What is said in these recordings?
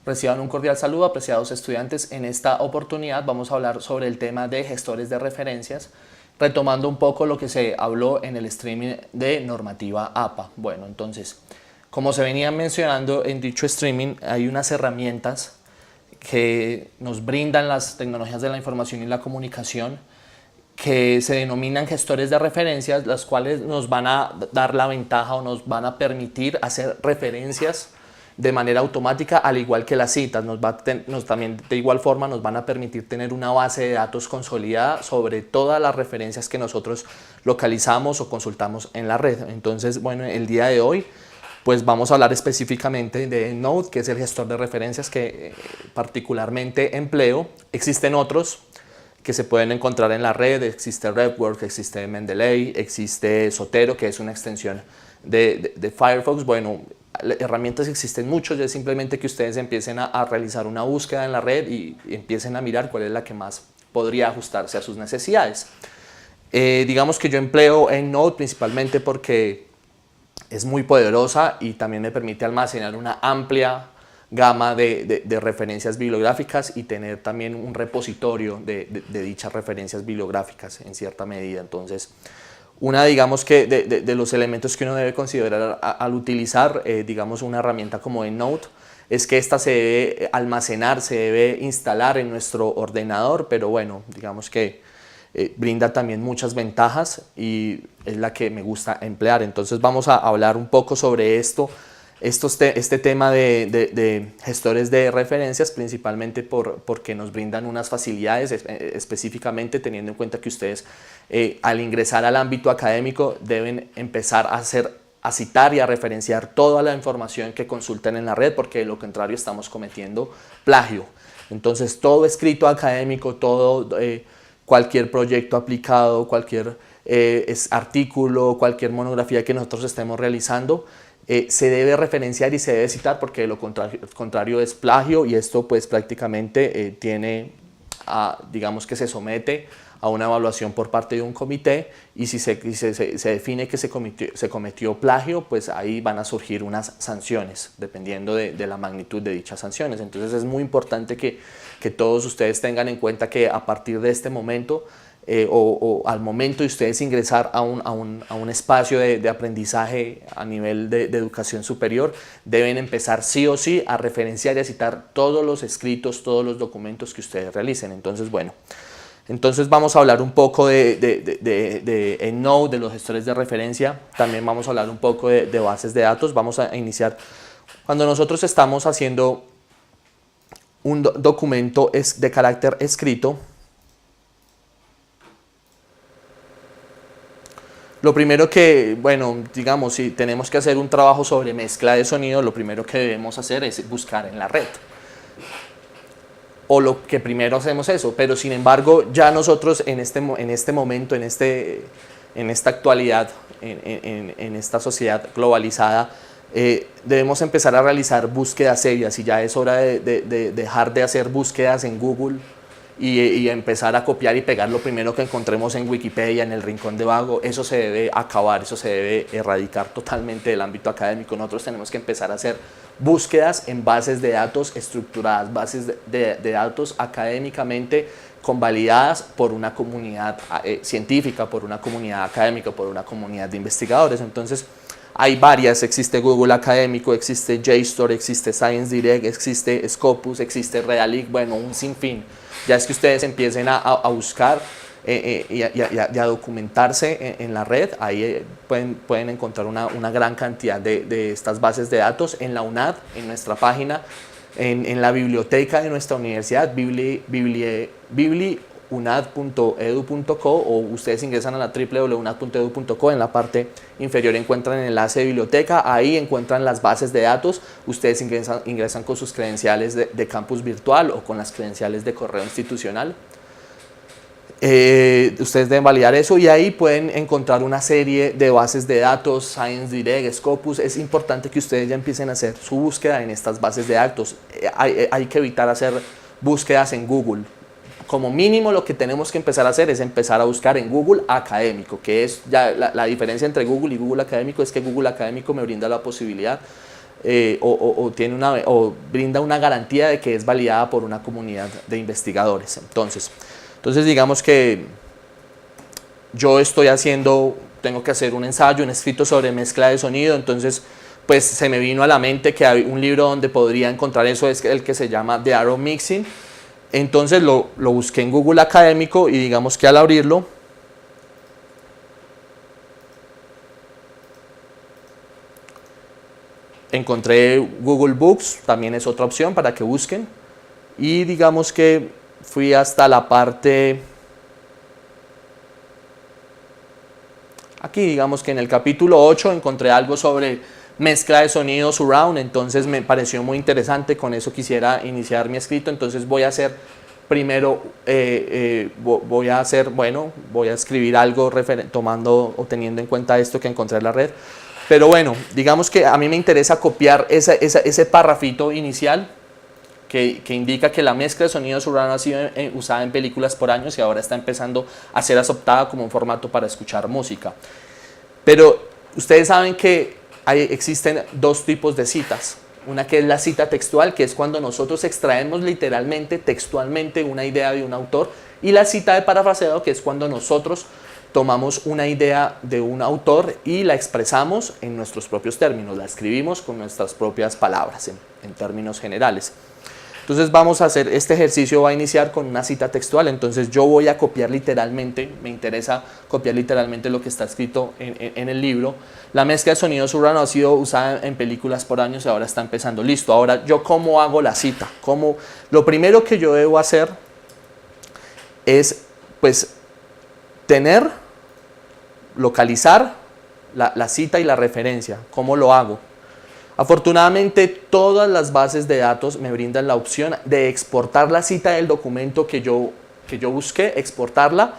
Reciban un cordial saludo, apreciados estudiantes. En esta oportunidad vamos a hablar sobre el tema de gestores de referencias, retomando un poco lo que se habló en el streaming de normativa APA. Bueno, entonces, como se venía mencionando en dicho streaming, hay unas herramientas que nos brindan las tecnologías de la información y la comunicación que se denominan gestores de referencias, las cuales nos van a dar la ventaja o nos van a permitir hacer referencias de manera automática, al igual que las citas. También de igual forma nos van a permitir tener una base de datos consolidada sobre todas las referencias que nosotros localizamos o consultamos en la red. Entonces, bueno, el día de hoy pues vamos a hablar específicamente de EndNote, que es el gestor de referencias que particularmente empleo. Existen otros que se pueden encontrar en la red, existe RepWorks, existe Mendeley, existe Zotero, que es una extensión de Firefox. Bueno, herramientas existen muchas, es simplemente que ustedes empiecen a realizar una búsqueda en la red y empiecen a mirar cuál es la que más podría ajustarse a sus necesidades. Digamos que yo empleo EndNote principalmente porque es muy poderosa y también me permite almacenar una amplia gama de referencias bibliográficas y tener también un repositorio de dichas referencias bibliográficas en cierta medida. Entonces, digamos que de los elementos que uno debe considerar al utilizar, digamos, una herramienta como EndNote, es que esta se debe almacenar, se debe instalar en nuestro ordenador, pero bueno, digamos que brinda también muchas ventajas y es la que me gusta emplear. Entonces vamos a hablar un poco sobre este tema de gestores de referencias, principalmente porque nos brindan unas facilidades, específicamente teniendo en cuenta que ustedes al ingresar al ámbito académico deben empezar a citar y a referenciar toda la información que consulten en la red, porque de lo contrario estamos cometiendo plagio. Entonces todo escrito académico, cualquier proyecto aplicado, cualquier artículo, cualquier monografía que nosotros estemos realizando, se debe referenciar y se debe citar, porque de lo contrario es plagio, y esto pues prácticamente digamos que se somete a una evaluación por parte de un comité, y si se define que se cometió plagio, pues ahí van a surgir unas sanciones dependiendo de la magnitud de dichas sanciones. Entonces es muy importante que todos ustedes tengan en cuenta que a partir de este momento o al momento de ustedes ingresar a un espacio de aprendizaje a nivel de educación superior, deben empezar sí o sí a referenciar y a citar todos los escritos, todos los documentos que ustedes realicen. Entonces, bueno, vamos a hablar un poco de EndNote, de los gestores de referencia. También vamos a hablar un poco de bases de datos. Vamos a iniciar cuando nosotros estamos haciendo un documento de carácter escrito. Lo primero que, bueno, digamos, si tenemos que hacer un trabajo sobre mezcla de sonido, lo primero que debemos hacer es buscar en la red. O lo que primero hacemos eso, pero sin embargo ya nosotros en este momento, en esta actualidad, en esta sociedad globalizada, debemos empezar a realizar búsquedas serias, y ya es hora de dejar de hacer búsquedas en Google y empezar a copiar y pegar lo primero que encontremos en Wikipedia, en el rincón de vago. Eso se debe acabar, eso se debe erradicar totalmente del ámbito académico. Nosotros tenemos que empezar a hacer búsquedas en bases de datos estructuradas, bases de datos académicamente convalidadas por una comunidad científica, por una comunidad académica, por una comunidad de investigadores. Entonces hay varias: existe Google Académico, existe JSTOR, existe ScienceDirect, existe Scopus, existe Redalyc, bueno, un sinfín. Ya es que ustedes empiecen a buscar y a documentarse en la red. Ahí pueden encontrar una gran cantidad de estas bases de datos en la UNAD, en nuestra página, en la biblioteca de nuestra universidad, bibliunad.edu.co, o ustedes ingresan a la www.unad.edu.co. En la parte inferior encuentran el enlace de biblioteca, ahí encuentran las bases de datos. Ustedes ingresan con sus credenciales de campus virtual o con las credenciales de correo institucional. Ustedes deben validar eso y ahí pueden encontrar una serie de bases de datos, ScienceDirect, Scopus. Es importante que ustedes ya empiecen a hacer su búsqueda en estas bases de datos. Hay que evitar hacer búsquedas en Google. Como mínimo lo que tenemos que empezar a hacer es empezar a buscar en Google Académico, que es ya la diferencia entre Google y Google Académico, es que Google Académico me brinda la posibilidad o brinda una garantía de que es validada por una comunidad de investigadores. Entonces digamos que yo tengo que hacer un ensayo, un escrito sobre mezcla de sonido, entonces pues se me vino a la mente que hay un libro donde podría encontrar eso, es el que se llama The Art of Mixing. Entonces lo busqué en Google Académico y digamos que al abrirlo, encontré Google Books, también es otra opción para que busquen, y digamos que fui hasta la parte, aquí digamos que en el capítulo 8 encontré algo sobre mezcla de sonido surround, entonces me pareció muy interesante, con eso quisiera iniciar mi escrito, entonces voy a hacer primero, voy a escribir algo tomando o teniendo en cuenta esto que encontré en la red. Pero bueno, digamos que a mí me interesa copiar ese párrafito inicial que indica que la mezcla de sonido surround ha sido usada en películas por años y ahora está empezando a ser adoptada como un formato para escuchar música. Pero ustedes saben que existen dos tipos de citas. Una que es la cita textual, que es cuando nosotros extraemos literalmente, textualmente, una idea de un autor, y la cita de parafraseado, que es cuando nosotros tomamos una idea de un autor y la expresamos en nuestros propios términos, la escribimos con nuestras propias palabras en términos generales. Entonces vamos a hacer, este ejercicio va a iniciar con una cita textual, entonces yo voy a copiar literalmente, me interesa copiar literalmente lo que está escrito en el libro. La mezcla de sonido surround ha sido usada en películas por años y ahora está empezando. Listo, ahora yo cómo hago la cita. Lo primero que yo debo hacer es pues localizar la cita y la referencia. ¿Cómo lo hago? Afortunadamente todas las bases de datos me brindan la opción de exportar la cita del documento que yo busqué, exportarla,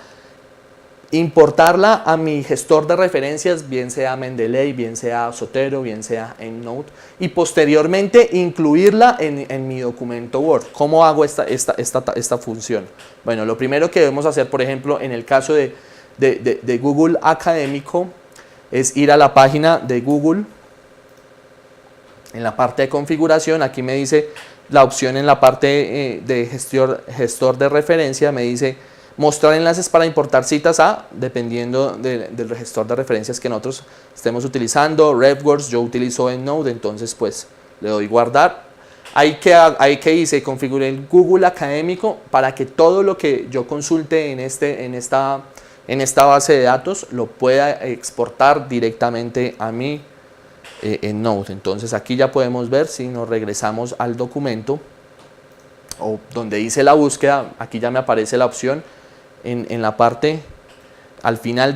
importarla a mi gestor de referencias, bien sea Mendeley, bien sea Zotero, bien sea EndNote, y posteriormente incluirla en mi documento Word. ¿Cómo hago esta función? Bueno, lo primero que debemos hacer, por ejemplo, en el caso de Google Académico, es ir a la página de Google. En la parte de configuración, aquí me dice la opción en la parte de gestor de referencia, me dice mostrar enlaces para importar citas dependiendo del gestor de referencias que nosotros estemos utilizando. RefWorks, yo utilizo EndNote, entonces pues le doy guardar. Ahí que hice, configuré el Google Académico para que todo lo que yo consulte en esta base de datos lo pueda exportar directamente a mi EndNote. Entonces aquí ya podemos ver, si nos regresamos al documento o donde hice la búsqueda, aquí ya me aparece la opción en la parte al final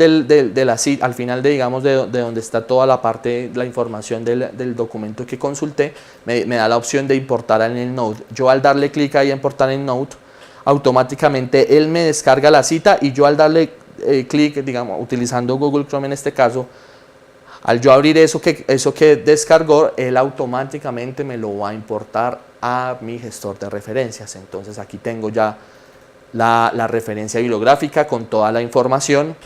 al final digamos de donde está toda la parte, la información del documento que consulté, me da la opción de importar en EndNote. Yo al darle clic ahí a importar en EndNote, automáticamente él me descarga la cita y yo al darle clic, digamos, utilizando Google Chrome en este caso, al yo abrir eso que descargó, él automáticamente me lo va a importar a mi gestor de referencias. Entonces aquí tengo ya la referencia bibliográfica con toda la información.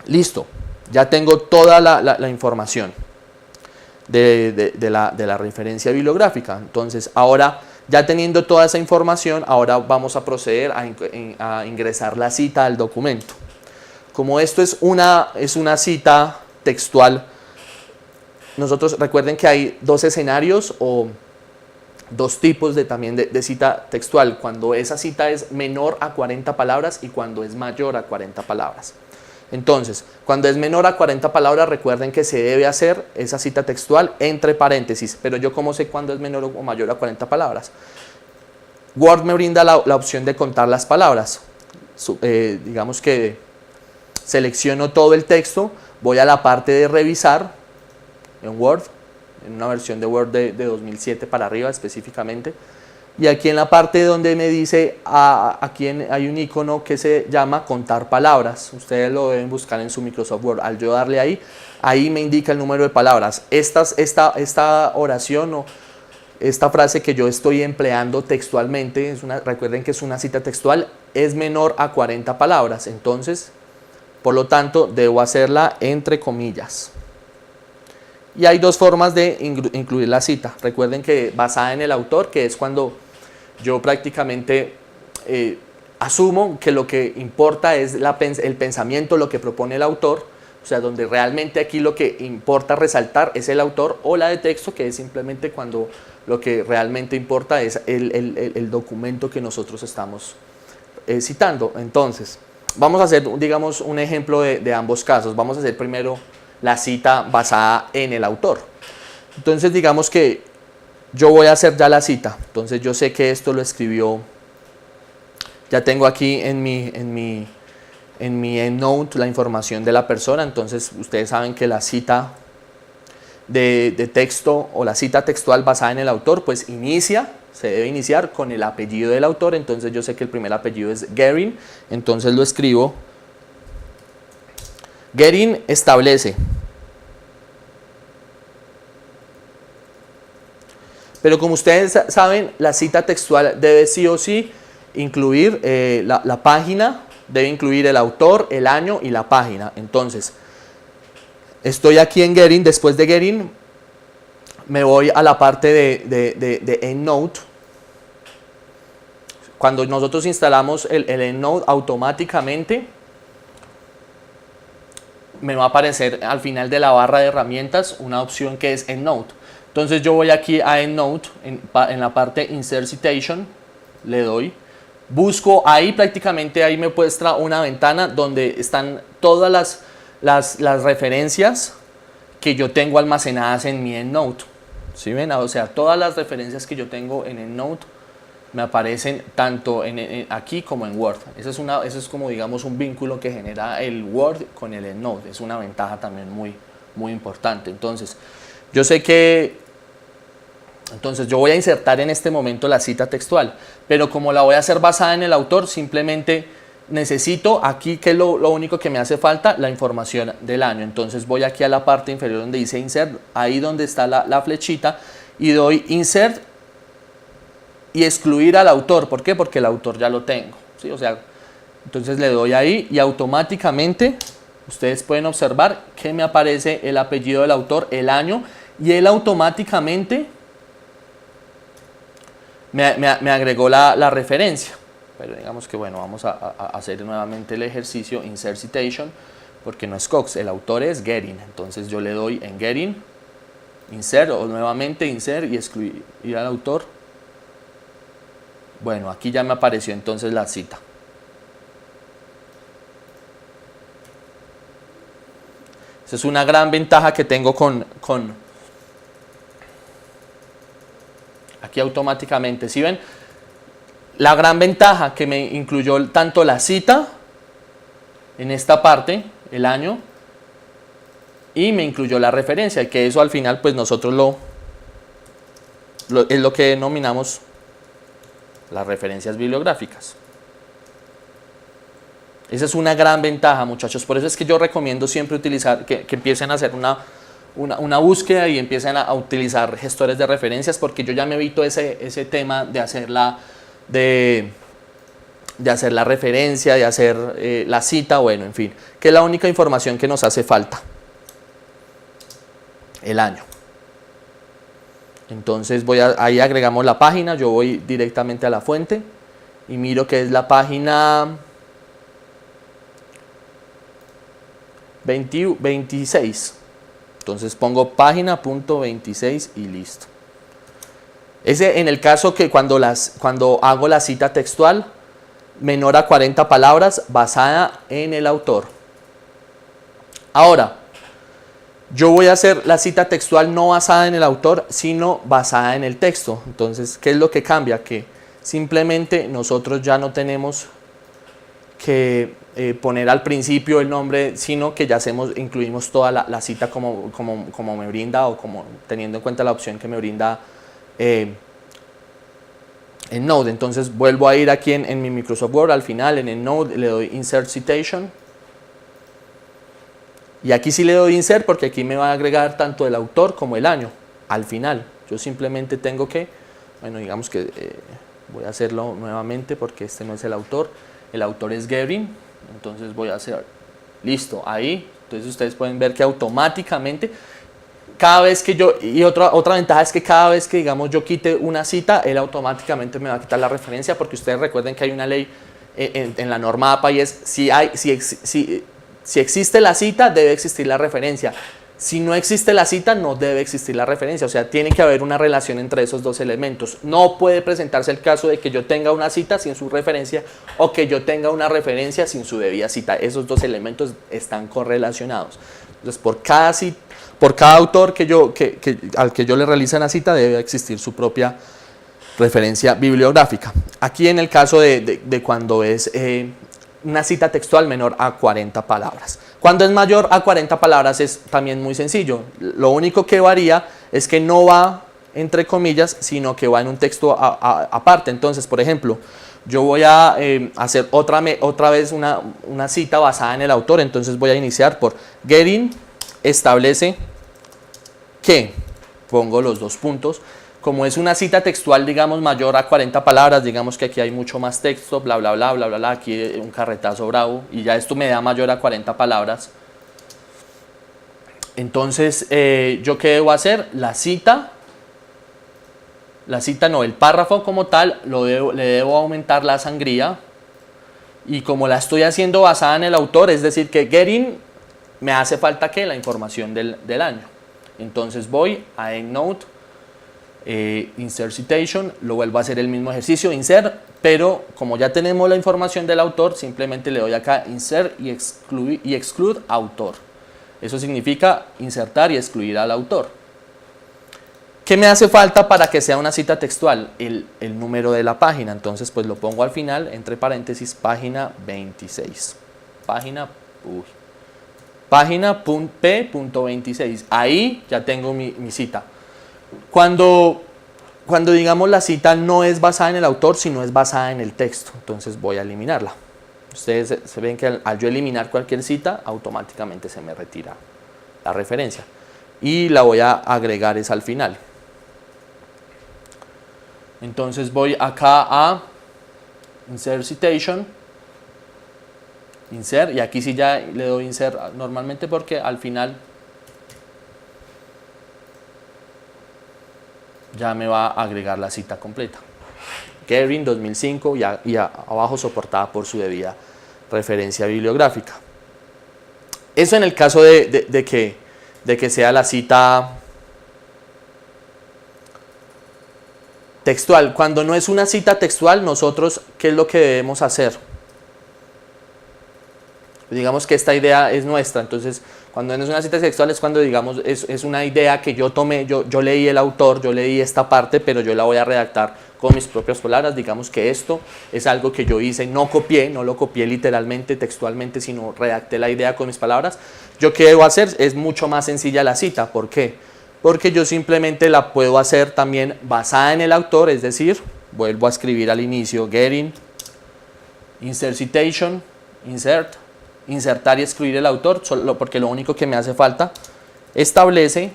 Listo, ya tengo toda la información de la referencia bibliográfica. Entonces ahora, ya teniendo toda esa información, ahora vamos a proceder a ingresar la cita al documento. Como esto es una cita textual, nosotros recuerden que hay dos escenarios o dos tipos también de cita textual, cuando esa cita es menor a 40 palabras y cuando es mayor a 40 palabras. Entonces, cuando es menor a 40 palabras, recuerden que se debe hacer esa cita textual entre paréntesis, pero yo cómo sé cuándo es menor o mayor a 40 palabras. Word me brinda la opción de contar las palabras. Digamos que selecciono todo el texto, voy a la parte de revisar en Word, en una versión de Word de 2007 para arriba específicamente, y aquí en la parte donde me dice, aquí hay un icono que se llama contar palabras. Ustedes lo deben buscar en su Microsoft Word. Al yo darle ahí me indica el número de palabras. Esta oración o esta frase que yo estoy empleando textualmente, recuerden que es una cita textual, es menor a 40 palabras. Entonces, por lo tanto, debo hacerla entre comillas. Y hay dos formas de incluir la cita. Recuerden que basada en el autor, que es cuando yo prácticamente asumo que lo que importa es el pensamiento, lo que propone el autor, o sea, donde realmente aquí lo que importa resaltar es el autor, o la de texto, que es simplemente cuando lo que realmente importa es el documento que nosotros estamos citando. Entonces, vamos a hacer, digamos, un ejemplo de ambos casos. Vamos a hacer primero la cita basada en el autor. Entonces, digamos que yo voy a hacer ya la cita. Entonces, yo sé que esto lo escribió, ya tengo aquí en mi EndNote la información de la persona. Entonces, ustedes saben que la cita de texto o la cita textual basada en el autor, pues se debe iniciar con el apellido del autor. Entonces yo sé que el primer apellido es Guerin, entonces lo escribo. Guerin establece. Pero como ustedes saben, la cita textual debe sí o sí incluir la página, debe incluir el autor, el año y la página. Entonces, estoy aquí en Guerin. Después de Guerin me voy a la parte de EndNote. Cuando nosotros instalamos el EndNote, automáticamente me va a aparecer al final de la barra de herramientas una opción que es EndNote. Entonces yo voy aquí a EndNote, en la parte Insert Citation, le doy, busco ahí, prácticamente ahí me muestra una ventana donde están todas las referencias que yo tengo almacenadas en mi EndNote. ¿Sí ven? O sea, todas las referencias que yo tengo en EndNote me aparecen tanto aquí como en Word. Eso es como, digamos, un vínculo que genera el Word con el EndNote. Es una ventaja también muy, muy importante. Entonces, yo sé que yo voy a insertar en este momento la cita textual, pero como la voy a hacer basada en el autor, simplemente necesito aquí, que es lo único que me hace falta, la información del año. Entonces voy aquí a la parte inferior donde dice Insert, ahí donde está la flechita, y doy Insert y excluir al autor. ¿Por qué? Porque el autor ya lo tengo, ¿sí? O sea, entonces le doy ahí y automáticamente ustedes pueden observar que me aparece el apellido del autor, el año, y él automáticamente me agregó la referencia. Pero digamos que bueno, vamos a hacer nuevamente el ejercicio Insert Citation, porque no es Cox, el autor es Guerin. Entonces yo le doy en Guerin, Insert, o nuevamente Insert y excluir al autor. Bueno, aquí ya me apareció entonces la cita. Esa es una gran ventaja que tengo con aquí automáticamente. ¿Sí ven? La gran ventaja que me incluyó tanto la cita en esta parte, el año, y me incluyó la referencia, que eso al final pues nosotros es lo que denominamos las referencias bibliográficas. Esa es una gran ventaja, muchachos. Por eso es que yo recomiendo siempre utilizar, que empiecen a hacer una búsqueda y empiecen a utilizar gestores de referencias, porque yo ya me evito ese tema de hacer la referencia, de hacer la cita, bueno, en fin, que es la única información que nos hace falta, el año. Entonces ahí agregamos la página, yo voy directamente a la fuente y miro que es la página 26. Entonces pongo página.26 y listo. Ese en el caso que cuando hago la cita textual menor a 40 palabras basada en el autor. Ahora, yo voy a hacer la cita textual no basada en el autor, sino basada en el texto. Entonces, ¿qué es lo que cambia? Que simplemente nosotros ya no tenemos que poner al principio el nombre, sino que ya incluimos toda la cita como me brinda, o como teniendo en cuenta la opción que me brinda EndNote. Entonces vuelvo a ir aquí en mi Microsoft Word, al final en EndNote le doy Insert Citation, y aquí sí le doy Insert porque aquí me va a agregar tanto el autor como el año al final. Yo simplemente tengo que, bueno, digamos que voy a hacerlo nuevamente porque este no es el autor es Guerin. Entonces voy a hacer, listo, ahí. Entonces ustedes pueden ver que automáticamente cada vez que otra ventaja es que cada vez que, digamos, yo quite una cita, él automáticamente me va a quitar la referencia, porque ustedes recuerden que hay una ley en la norma APA, y es si existe la cita, debe existir la referencia. Si no existe la cita, no debe existir la referencia. O sea, tiene que haber una relación entre esos dos elementos. No puede presentarse el caso de que yo tenga una cita sin su referencia, o que yo tenga una referencia sin su debida cita. Esos dos elementos están correlacionados. Entonces, por cada autor al que yo le realice la cita, debe existir su propia referencia bibliográfica. Aquí en el caso de cuando es una cita textual menor a 40 palabras. Cuando es mayor a 40 palabras es también muy sencillo. Lo único que varía es que no va entre comillas, sino que va en un texto aparte. Entonces, por ejemplo, yo voy a hacer otra vez una cita basada en el autor. Entonces voy a iniciar por Getting establece que, pongo los dos puntos. Como es una cita textual, digamos, mayor a 40 palabras, digamos que aquí hay mucho más texto, bla, bla, bla, bla, bla, bla, aquí un carretazo bravo, y ya esto me da mayor a 40 palabras. Entonces, ¿yo qué debo hacer? El párrafo como tal, le debo aumentar la sangría, y como la estoy haciendo basada en el autor, es decir, que Getting me hace falta que la información del año. Entonces voy a EndNote, Insert Citation, lo vuelvo a hacer el mismo ejercicio, Insert, pero como ya tenemos la información del autor, simplemente le doy acá Insert y Exclude Autor. Eso significa insertar y excluir al autor. ¿Qué me hace falta para que sea una cita textual? El número de la página. Entonces pues lo pongo al final, entre paréntesis, página 26. Página P.26. Ahí ya tengo mi cita. Cuando digamos la cita no es basada en el autor, sino es basada en el texto, entonces voy a eliminarla. Ustedes se ven que al yo eliminar cualquier cita, automáticamente se me retira la referencia. Y la voy a agregar es al final. Entonces voy acá a Insert Citation, Insert, y aquí sí ya le doy Insert normalmente porque al final ya me va a agregar la cita completa. Getting 2005 y abajo soportada por su debida referencia bibliográfica. Eso en el caso de que sea la cita textual. Cuando no es una cita textual, nosotros, ¿qué es lo que debemos hacer? Digamos que esta idea es nuestra, entonces cuando no es una cita textual es cuando, digamos, es una idea que yo tomé, yo leí el autor, yo leí esta parte, pero yo la voy a redactar con mis propias palabras. Digamos que esto es algo que yo hice, no lo copié literalmente, textualmente, sino redacté la idea con mis palabras. ¿Yo qué debo hacer? Es mucho más sencilla la cita. ¿Por qué? Porque yo simplemente la puedo hacer también basada en el autor, es decir, vuelvo a escribir al inicio, Getting, Insert Citation, insertar y excluir el autor, porque lo único que me hace falta, establece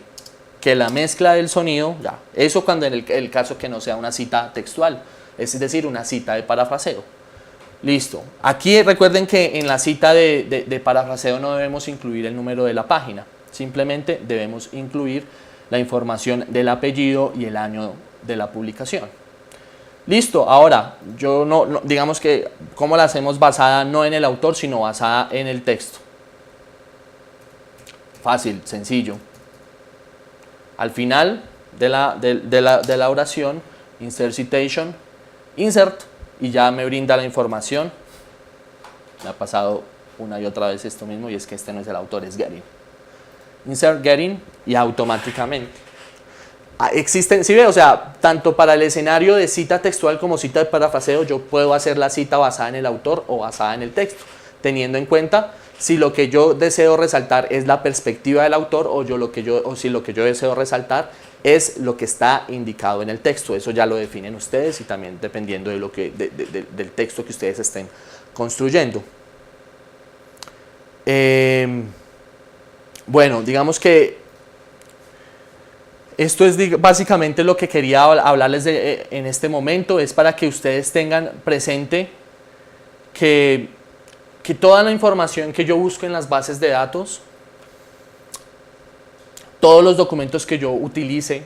que la mezcla del sonido, ya, eso cuando en el caso que no sea una cita textual, es decir, una cita de parafraseo. Listo. Aquí recuerden que en la cita de parafraseo no debemos incluir el número de la página, simplemente debemos incluir la información del apellido y el año de la publicación. Listo, ahora, digamos que, ¿cómo la hacemos basada no en el autor, sino basada en el texto? Fácil, sencillo. Al final de la oración, Insert Citation, Insert, y ya me brinda la información. Me ha pasado una y otra vez esto mismo, y es que este no es el autor, es Getting. Insert Getting, y automáticamente. Existen, ¿sí ve? O sea, tanto para el escenario de cita textual como cita de parafraseo, yo puedo hacer la cita basada en el autor o basada en el texto, teniendo en cuenta si lo que yo deseo resaltar es la perspectiva del autor o si lo que yo deseo resaltar es lo que está indicado en el texto. Eso ya lo definen ustedes, y también dependiendo de del texto que ustedes estén construyendo. Bueno, digamos que esto es básicamente lo que quería hablarles en este momento. Es para que ustedes tengan presente que toda la información que yo busco en las bases de datos, todos los documentos que yo utilice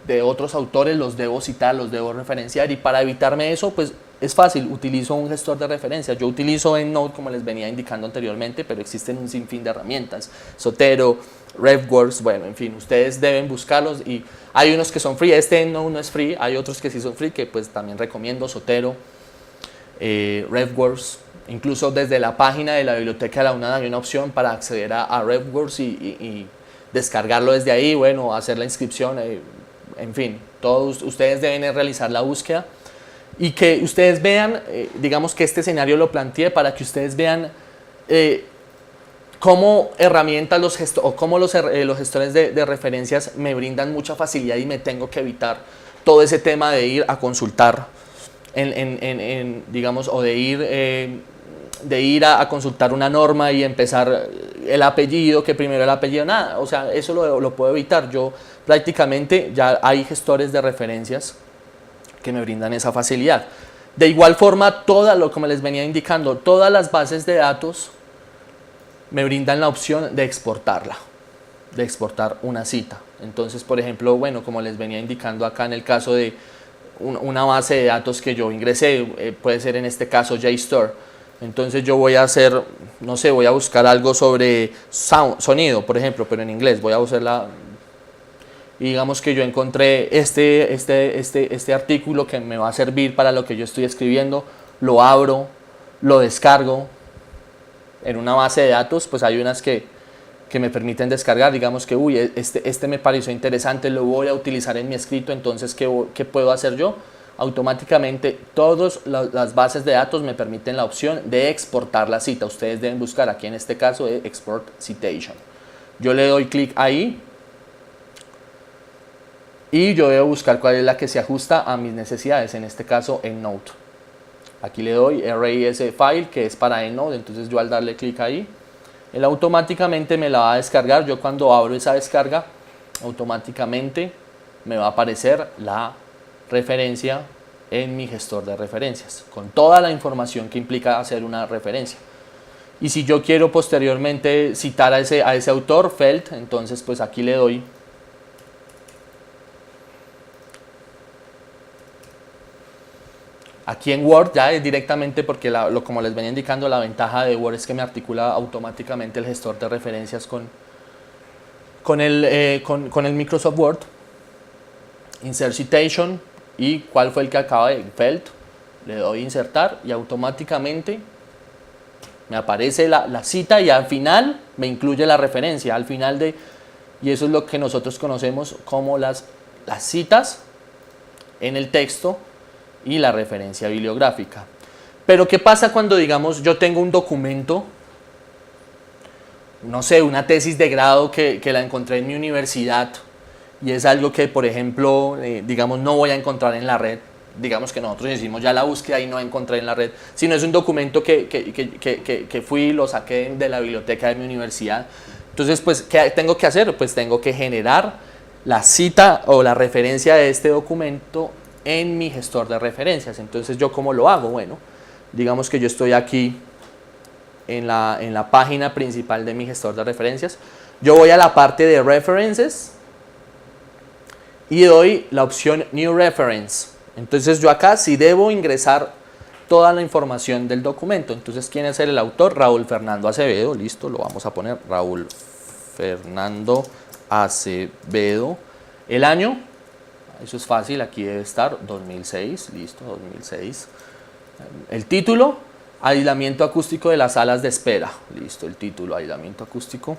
de otros autores los debo citar, los debo referenciar, y para evitarme eso, pues es fácil, utilizo un gestor de referencias. Yo utilizo EndNote, como les venía indicando anteriormente, pero existen un sinfín de herramientas, Zotero, RefWorks, bueno, en fin, ustedes deben buscarlos, y hay unos que son free. Este EndNote no es free, hay otros que sí son free, que pues también recomiendo: Zotero, RefWorks. Incluso desde la página de la biblioteca de la UNAD hay una opción para acceder a RefWorks y descargarlo desde ahí, bueno, hacer la inscripción, en fin, todos ustedes deben realizar la búsqueda, y que ustedes vean, digamos que este escenario lo planteé para que ustedes vean cómo herramientas o cómo los gestores de referencias me brindan mucha facilidad, y me tengo que evitar todo ese tema de ir a consultar, digamos, o de ir a consultar una norma y empezar el apellido, que primero el apellido, nada, o sea, eso lo puedo evitar. Yo prácticamente ya hay gestores de referencias que me brindan esa facilidad. De igual forma, como les venía indicando, todas las bases de datos me brindan la opción de exportarla, de exportar una cita. Entonces, por ejemplo, bueno, como les venía indicando acá en el caso de una base de datos que yo ingresé, puede ser en este caso JSTOR. Entonces yo voy a hacer, no sé, voy a buscar algo sobre sonido, por ejemplo, pero en inglés. Voy a usarla, y digamos que yo encontré este artículo que me va a servir para lo que yo estoy escribiendo. Lo abro, lo descargo en una base de datos. Pues hay unas que me permiten descargar, digamos que uy, este me pareció interesante, lo voy a utilizar en mi escrito. Entonces, ¿qué puedo hacer yo? Automáticamente todas las bases de datos me permiten la opción de exportar la cita. Ustedes deben buscar aquí en este caso Export Citation. Yo le doy clic ahí y yo debo buscar cuál es la que se ajusta a mis necesidades, en este caso EndNote. Aquí le doy RAS File, que es para EndNote. Entonces yo al darle clic ahí, él automáticamente me la va a descargar. Yo cuando abro esa descarga, automáticamente me va a aparecer la referencia en mi gestor de referencias, con toda la información que implica hacer una referencia. Y si yo quiero posteriormente citar a ese autor, Feld, entonces pues aquí le doy aquí en Word, ya es directamente, porque como les venía indicando, la ventaja de Word es que me articula automáticamente el gestor de referencias con el Microsoft Word. Insert Citation, y cuál fue el que acaba de Feld, le doy insertar y automáticamente me aparece la cita, y al final me incluye la referencia, al final y eso es lo que nosotros conocemos como las citas en el texto y la referencia bibliográfica. Pero ¿qué pasa cuando, digamos, yo tengo un documento, no sé, una tesis de grado que la encontré en mi universidad, y es algo que, por ejemplo, digamos, no voy a encontrar en la red? Digamos que nosotros hicimos ya la búsqueda y no encontré en la red, sino es un documento que fui y lo saqué de la biblioteca de mi universidad. Entonces, pues, ¿qué tengo que hacer? Pues tengo que generar la cita o la referencia de este documento en mi gestor de referencias. Entonces, ¿yo cómo lo hago? Bueno, digamos que yo estoy aquí en la página principal de mi gestor de referencias. Yo voy a la parte de References y doy la opción New Reference. Entonces yo acá sí debo ingresar toda la información del documento. Entonces, ¿quién es el autor? Raúl Fernando Acevedo. Listo, lo vamos a poner Raúl Fernando Acevedo. El año, eso es fácil, aquí debe estar 2006. Listo, 2006. El título, aislamiento acústico de las salas de espera. Listo, el título, aislamiento acústico.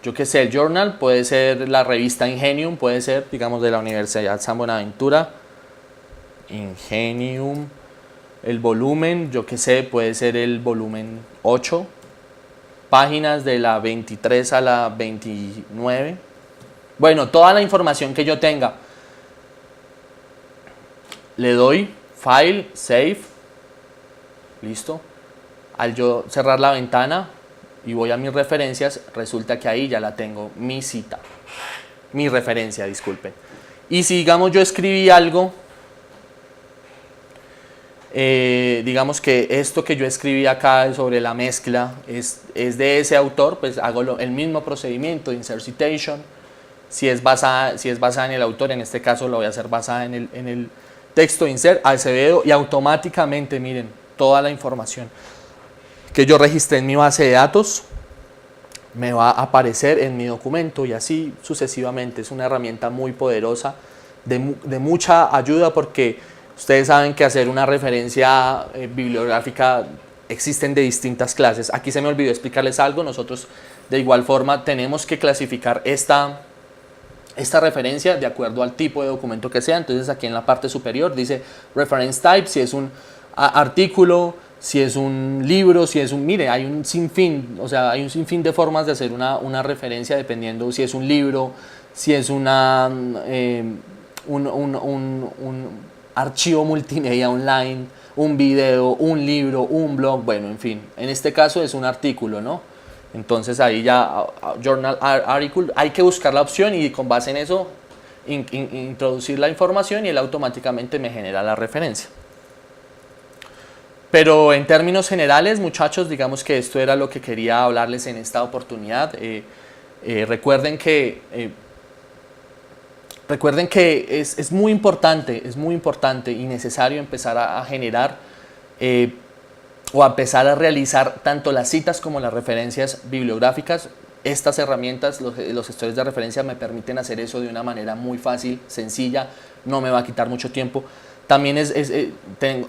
Yo qué sé, el journal, puede ser la revista Ingenium, puede ser, digamos, de la Universidad San Buenaventura, Ingenium. El volumen, yo qué sé, puede ser el volumen 8, páginas de la 23 a la 29. Bueno, toda la información que yo tenga. Le doy File, Save, listo. Al yo cerrar la ventana y voy a mis referencias, resulta que ahí ya la tengo, mi cita, mi referencia, disculpen. Y si digamos yo escribí algo, digamos que esto que yo escribí acá sobre la mezcla es de ese autor, pues hago el mismo procedimiento, insert citation. Si es basada en el autor, en este caso lo voy a hacer basada en el texto, insert Acevedo, y automáticamente, miren, toda la información que yo registré en mi base de datos me va a aparecer en mi documento, y así sucesivamente. Es una herramienta muy poderosa, de mucha ayuda, porque ustedes saben que hacer una referencia bibliográfica existen de distintas clases. Aquí se me olvidó explicarles algo. Nosotros de igual forma tenemos que clasificar esta referencia de acuerdo al tipo de documento que sea. Entonces aquí en la parte superior dice reference type, si es un artículo, si es un libro, si es un... Mire, hay un sinfín, o sea, hay un sinfín de formas de hacer una referencia, dependiendo si es un libro, si es un archivo multimedia online, un video, un libro, un blog, bueno, en fin. En este caso es un artículo, ¿no? Entonces ahí ya, journal article, hay que buscar la opción y con base en eso introducir la información, y él automáticamente me genera la referencia. Pero en términos generales, muchachos, digamos que esto era lo que quería hablarles en esta oportunidad. Recuerden que es muy importante y necesario empezar a generar o a empezar a realizar tanto las citas como las referencias bibliográficas. Estas herramientas, los gestores de referencia, me permiten hacer eso de una manera muy fácil, sencilla, no me va a quitar mucho tiempo. También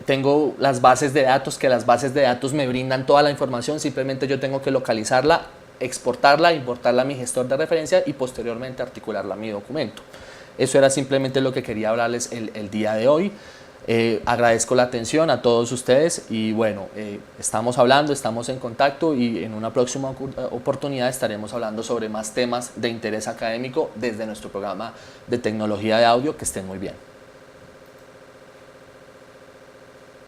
tengo las bases de datos, que las bases de datos me brindan toda la información, simplemente yo tengo que localizarla, exportarla, importarla a mi gestor de referencia y posteriormente articularla a mi documento. Eso era simplemente lo que quería hablarles el día de hoy. Agradezco la atención a todos ustedes y bueno, estamos hablando, estamos en contacto, y en una próxima oportunidad estaremos hablando sobre más temas de interés académico desde nuestro programa de tecnología de audio. Que estén muy bien.